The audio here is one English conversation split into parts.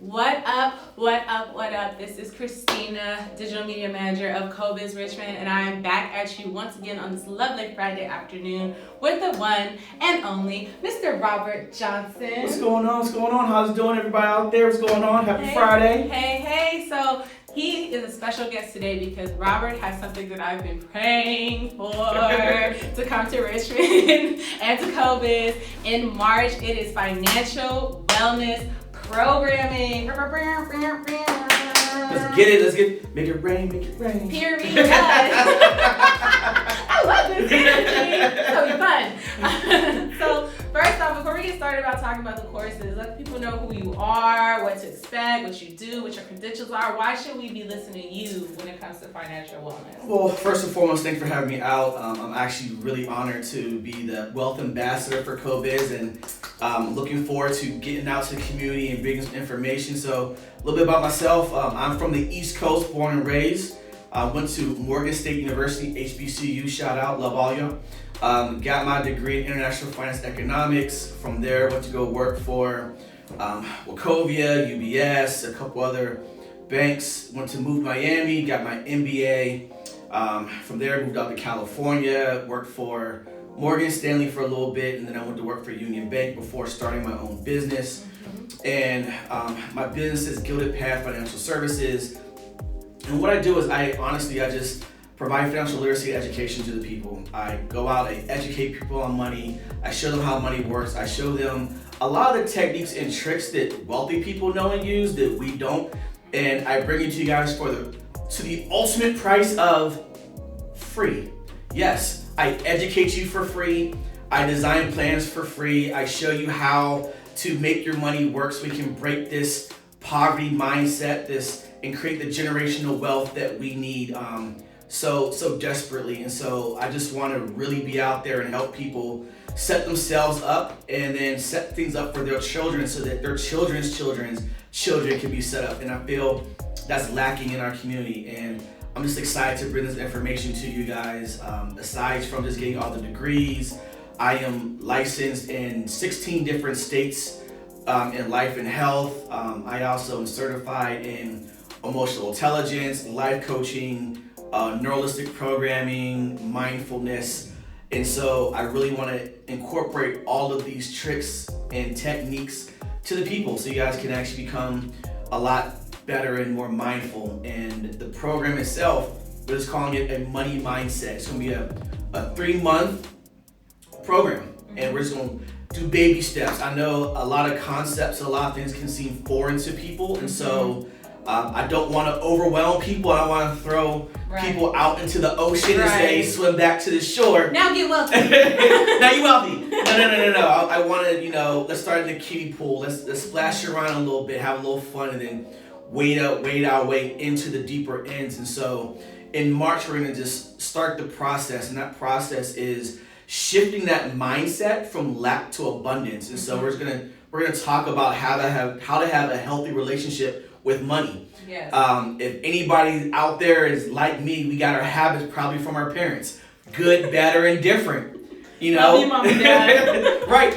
What up, what up, what up? This is Christina, Digital Media Manager of CoBiz Richmond, and I am back at you once again on this lovely Friday afternoon with the one and only Mr. Robert Johnson. What's going on? What's going on? How's it doing, everybody out there? What's going on? Happy Friday. Hey. So he is a special guest today because Robert has something that I've been praying for to come to Richmond and to CoBiz. In March, it is financial wellness programming. Let's get it. Make it rain. Period. I love this energy. So fun. So first off, before we get started about talking about the courses, let people know who you are, what to expect, what you do, what your credentials are. Why should we be listening to you when it comes to financial wellness? Well, first and foremost, thanks for having me out. I'm actually really honored to be the Wealth Ambassador for CoBiz, and looking forward to getting out to the community and bringing some information. So a little bit about myself. I'm from the East Coast, born and raised. Went to Morgan State University, HBCU, shout out, love all y'all. Got my degree in International Finance Economics. From there, went to go work for Wachovia, UBS, a couple other banks. Went to move to Miami, got my MBA. From there, moved out to California, worked for Morgan Stanley for a little bit, and then I went to work for Union Bank before starting my own business. And my business is Gilded Path Financial Services. And what I do is I just provide financial literacy education to the people. I go out and educate people on money. I show them how money works. I show them a lot of the techniques and tricks that wealthy people know and use that we don't. And I bring it to you guys to the ultimate price of free. Yes, I educate you for free. I design plans for free. I show you how to make your money work so we can break this poverty mindset, and create the generational wealth that we need so desperately. And so I just want to really be out there and help people set themselves up and then set things up for their children so that their children's children can be set up. And I feel that's lacking in our community. And I'm just excited to bring this information to you guys. Aside from just getting all the degrees, I am licensed in 16 different states in life and health. I also am certified in emotional intelligence, life coaching, neuralistic programming, mindfulness. And so I really want to incorporate all of these tricks and techniques to the people so you guys can actually become a lot better and more mindful. And the program itself, we're just calling it a money mindset. It's going to be a 3-month program, and we're just going to do baby steps. I know a lot of concepts, a lot of things can seem foreign to people, and so I don't want to overwhelm people. I don't want to throw people out into the ocean and say, swim back to the shore. Now get wealthy. Now you wealthy. No. I want to, let's start in the kiddie pool. Let's splash around a little bit, have a little fun, and then wade our way into the deeper ends. And so in March, we're going to just start the process, and that process is shifting that mindset from lack to abundance. And so we're gonna talk about how to have a healthy relationship with money. Yes. If anybody out there is like me, we got our habits probably from our parents. Good, bad, or indifferent. Love you, mom and dad. Right.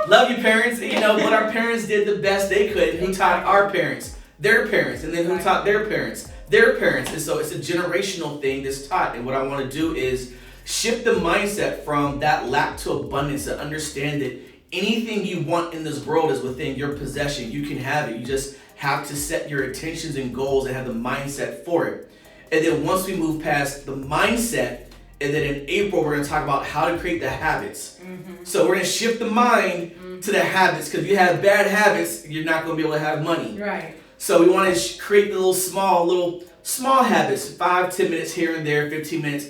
Love you, parents. But our parents did the best they could. Who taught our parents? Their parents. And then who taught their parents? Their parents. And so it's a generational thing that's taught. And what I want to do is shift the mindset from that lack to abundance, to understand that anything you want in this world is within your possession. You can have it. You just have to set your intentions and goals and have the mindset for it. And then once we move past the mindset, and then in April, we're going to talk about how to create the habits. So we're going to shift the mind to the habits, because if you have bad habits, you're not going to be able to have money. Right. So we want to create the little small habits, 5-10 minutes here and there, 15 minutes.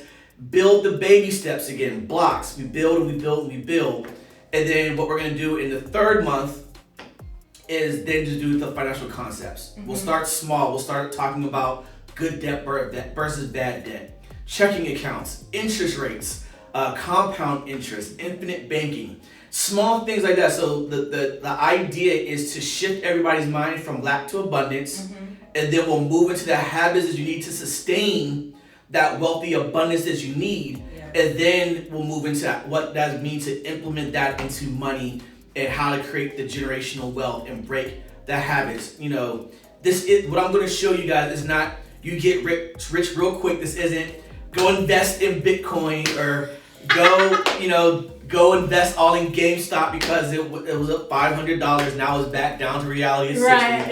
Build the baby steps again, blocks. We build and we build and we build. And then what we're going to do in the 3rd month is then to do the financial concepts. We'll start small. We'll start talking about good debt versus bad debt, checking accounts, interest rates, compound interest, infinite banking, small things like that. So the idea is to shift everybody's mind from lack to abundance, and then we'll move into the habits that you need to sustain that wealthy abundance that you need, and then we'll move into what that means to implement that into money and how to create the generational wealth and break the habits. You know, this is what I'm going to show you guys is not you get rich real quick. This isn't go invest in Bitcoin or go invest all in GameStop because it was up $500. Now it's back down to reality. Right.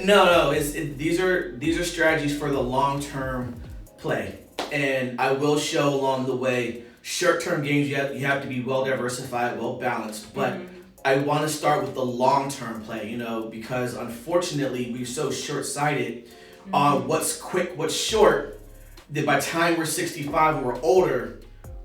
No. These are strategies for the long-term play, and I will show along the way short-term gains. You have to be well diversified, well balanced, but I want to start with the long-term play. Because unfortunately we're so short-sighted on what's quick, what's short, that by the time we're 65 and we're older,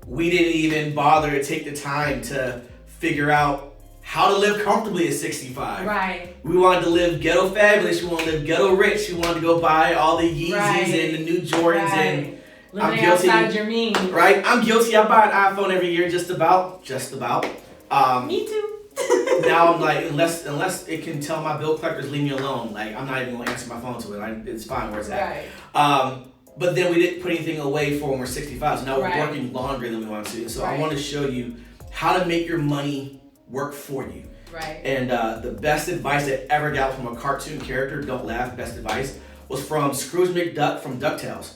we didn't even bother to take the time to figure out how to live comfortably at 65. Right. We wanted to live ghetto fabulous. We wanted to live ghetto rich. We wanted to go buy all the Yeezys and the new Jordans and living outside your means. Right. I'm guilty. I buy an iPhone every year, just about. Me too. Now I'm like, unless it can tell my bill collectors leave me alone, like I'm not even gonna answer my phone to it. It's fine where it's at. Right. But then we didn't put anything away for when we're 65. So now we're working longer than we want to. So I want to show you how to make your money work for you. Right. And the best advice I ever got from a cartoon character, don't laugh, best advice, was from Scrooge McDuck from DuckTales.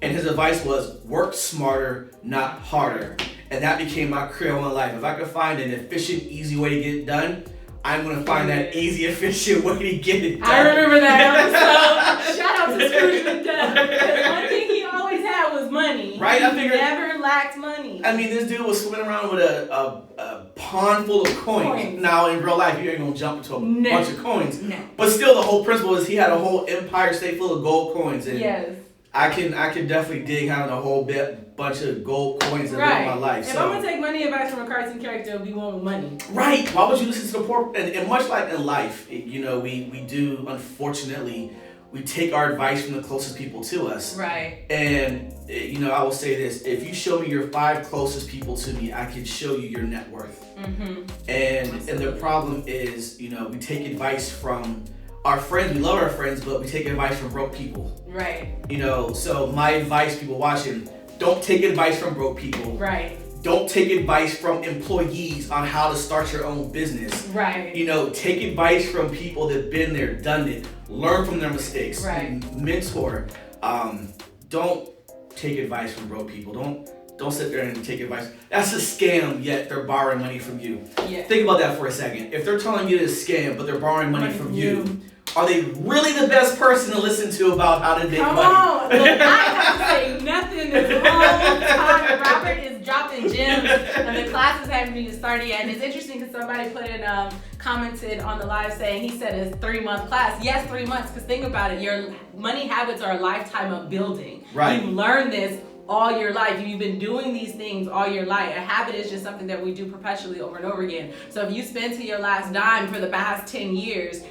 And his advice was work smarter, not harder. And that became my credo in life. If I could find an efficient, easy way to get it done, I'm going to find that easy, efficient way to get it done. I remember that episode. Shout out to Scrooge McDuck. Because one thing he always had was money. Right? I figured. He never lacked money. I mean, this dude was swimming around with a pond full of coins. Now, in real life, you ain't going to jump into a bunch of coins. No. But still, the whole principle is he had a whole Empire State full of gold coins. And yes. I can definitely dig having a whole bunch of gold coins in my life. If I'm gonna take money advice from a cartoon character, it'll be one with money. Right. Why would you listen to the poor? And much like in life, we do, unfortunately, we take our advice from the closest people to us. Right. And I will say this: if you show me your 5 closest people to me, I can show you your net worth. And the problem is, we take advice from our friends. We love our friends, but we take advice from broke people. Right. So my advice, people watching, don't take advice from broke people. Right. Don't take advice from employees on how to start your own business. Right. Take advice from people that've been there, done it, learn from their mistakes. Right. Mentor. Don't take advice from broke people. Don't sit there and take advice. That's a scam, yet they're borrowing money from you. Yeah. Think about that for a second. If they're telling you it's a scam, but they're borrowing money from you, are they really the best person to listen to about how to make money? Come on. Look, I have to say nothing this whole time. Robert is dropping gems, and the classes haven't even started yet. And it's interesting because somebody commented on the live saying, he said it's 3-month class. Yes, 3 months, because think about it. Your money habits are a lifetime of building. Right. You learn this all your life. You've been doing these things all your life. A habit is just something that we do perpetually over and over again. So if you spend to your last dime for the past 10 years,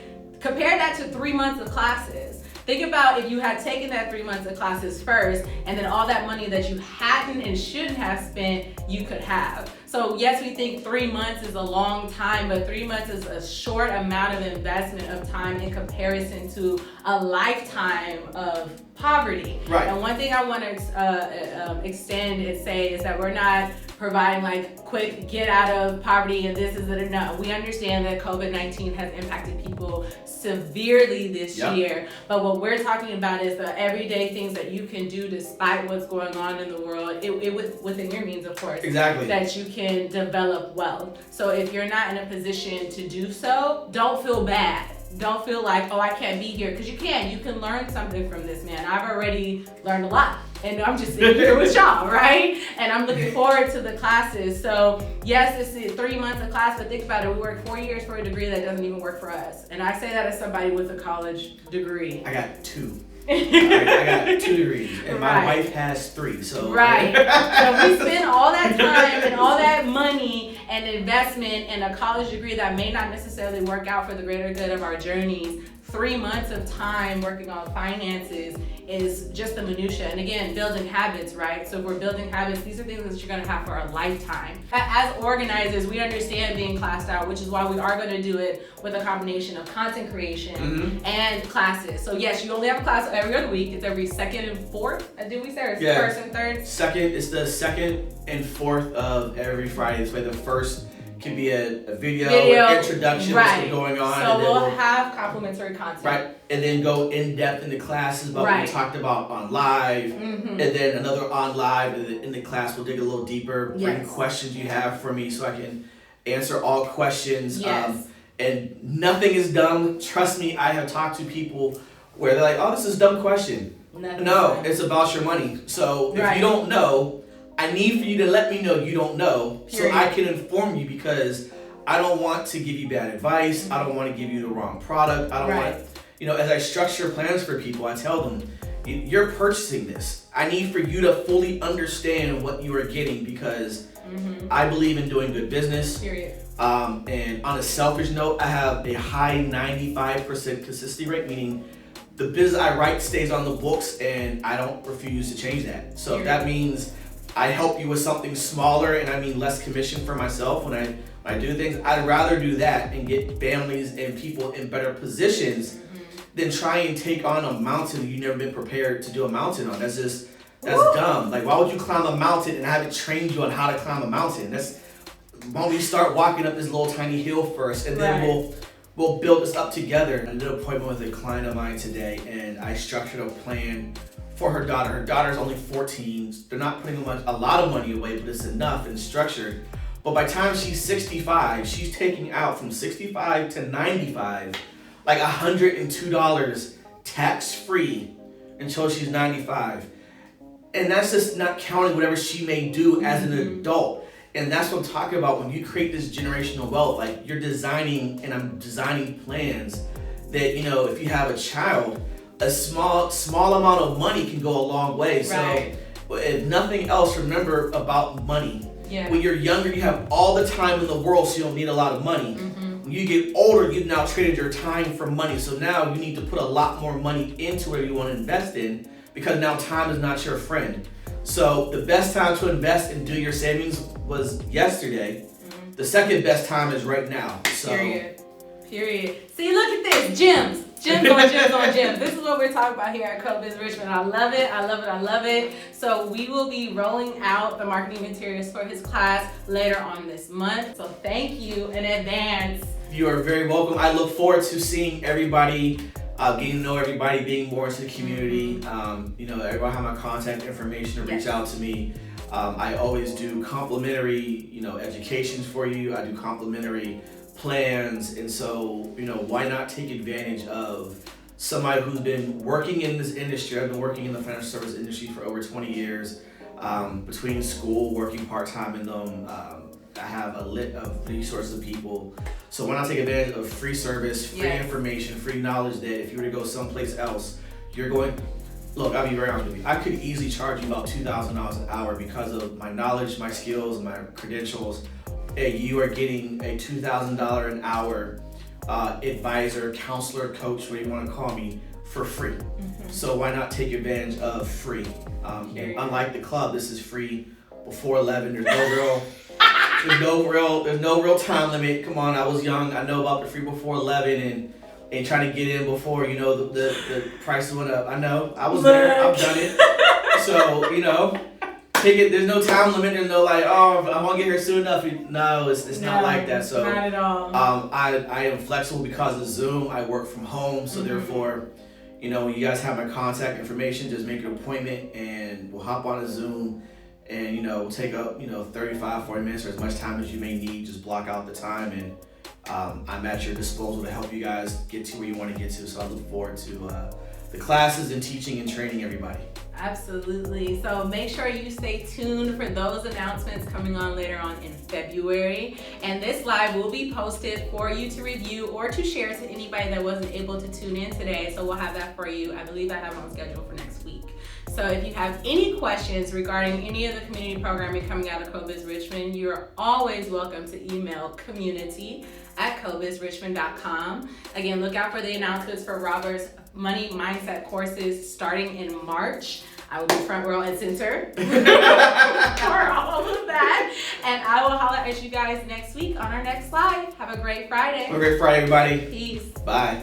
compare that to 3 months of classes. Think about if you had taken that 3 months of classes first, and then all that money that you hadn't and shouldn't have spent, you could have. So yes, we think 3 months is a long time, but 3 months is a short amount of investment of time in comparison to a lifetime of poverty. Right. And one thing I want to extend and say is that we're not providing like quick get out of poverty and this is it. No, we understand that COVID-19 has impacted people severely this year, but what we're talking about is the everyday things that you can do despite what's going on in the world, within your means, of course. Exactly. That you can develop wealth. So if you're not in a position to do so, don't feel bad. Don't feel like, oh, I can't be here, because you can. You can learn something from this man. I've already learned a lot, and I'm just sitting here with y'all, right? And I'm looking forward to the classes. So yes, this is 3 months of class, but think about it. We work 4 years for a degree that doesn't even work for us. And I say that as somebody with a college degree. I got 2. I got 2 degrees, and my wife has 3. So right. So we spend all that time and all that money and investment in a college degree that may not necessarily work out for the greater good of our journeys. 3 months of time working on finances is just the minutia. And again, building habits, right? So if we're building habits, these are things that you're gonna have for a lifetime. As organizers, we understand being classed out, which is why we are gonna do it with a combination of content creation and classes. So yes, you only have a class every other week. It's every 2nd and 4th, did we say? Or first and 3rd? It's the 2nd and 4th of every Friday. This way the first Could be a video or introduction right. what's going on. So and then we'll have complimentary content. Right. And then go in depth into classes about what we talked about on live. And then another on live in the class. We'll dig a little deeper. Bring questions you have for me so I can answer all questions. Yes. And nothing is dumb. Trust me, I have talked to people where they're like, oh, this is a dumb question. No, it's about your money. So if you don't know, I need for you to let me know you don't know so I can inform you, because I don't want to give you bad advice. I don't want to give you the wrong product. I don't want, as I structure plans for people, I tell them, you're purchasing this. I need for you to fully understand what you are getting, because I believe in doing good business. Period. And on a selfish note, I have a high 95% consistency rate, meaning the business I write stays on the books and I don't refuse to change that. So if that means I help you with something smaller and I mean less commission for myself when I do things, I'd rather do that and get families and people in better positions than try and take on a mountain you've never been prepared to do a mountain on. That's dumb. Like, why would you climb a mountain and I haven't trained you on how to climb a mountain? Why don't we start walking up this little tiny hill first, and then we'll build this up together. I did an appointment with a client of mine today, and I structured a plan for her daughter. Her daughter's only 14. They're not putting a lot of money away, but it's enough and structured. But by the time she's 65, she's taking out from 65 to 95, like $102 tax-free until she's 95. And that's just not counting whatever she may do as an adult. And that's what I'm talking about. When you create this generational wealth, like you're designing, and I'm designing plans that, if you have a child, a small amount of money can go a long way. So if nothing else, remember about money. When you're younger, you have all the time in the world, so you don't need a lot of money. When you get older, you've now traded your time for money. So now you need to put a lot more money into where you want to invest in, because now time is not your friend. So the best time to invest and do your savings was yesterday. The second best time is right now. So. Period. See, look at this. Gems on gems. This is what we're talking about here at CoBiz Richmond. I love it. So we will be rolling out the marketing materials for his class later on this month. So thank you in advance. You are very welcome. I look forward to seeing everybody, getting to know everybody, being more into the community. Everybody have my contact information to reach out to me. I always do complimentary, educations for you. I do complimentary plans, and so why not take advantage of somebody who's been working in this industry. I've been working in the financial service industry for over 20 years, between school, working part-time in them. I have a lit of resources of people, so why not take advantage of free service, free information, free knowledge that if you were to go someplace else, you're going. Look, I'll be very honest with you. I could easily charge you about $2,000 an hour because of my knowledge, my skills, my credentials. And you are getting a $2,000 an hour advisor, counselor, coach, whatever you want to call me, for free. So why not take advantage of free? And unlike the club, this is free before 11. There's no real time limit. Come on, I was young. I know about the free before 11 and trying to get in before the prices went up. I know. I was there. I've done it. So take it. There's no time limit. There's no like, oh, I won't get here soon enough. No, it's not like that. So not at all. I am flexible because of Zoom. I work from home, so therefore, when you guys have my contact information, just make an appointment and we'll hop on a Zoom and we'll take up 35, 40 minutes or as much time as you may need. Just block out the time, and I'm at your disposal to help you guys get to where you want to get to. So I look forward to the classes and teaching and training everybody. Absolutely. So make sure you stay tuned for those announcements coming on later on in February. And this live will be posted for you to review or to share to anybody that wasn't able to tune in today. So we'll have that for you. I believe I have on schedule for next week. So if you have any questions regarding any of the community programming coming out of CoBiz Richmond, you're always welcome to email community@cobizrichmond.com. Again, look out for the announcements for Robert's money mindset courses starting in March. I will be front row and center for all of that. And I will holler at you guys next week on our next live. Have a great Friday. Have a great Friday, everybody. Peace. Bye.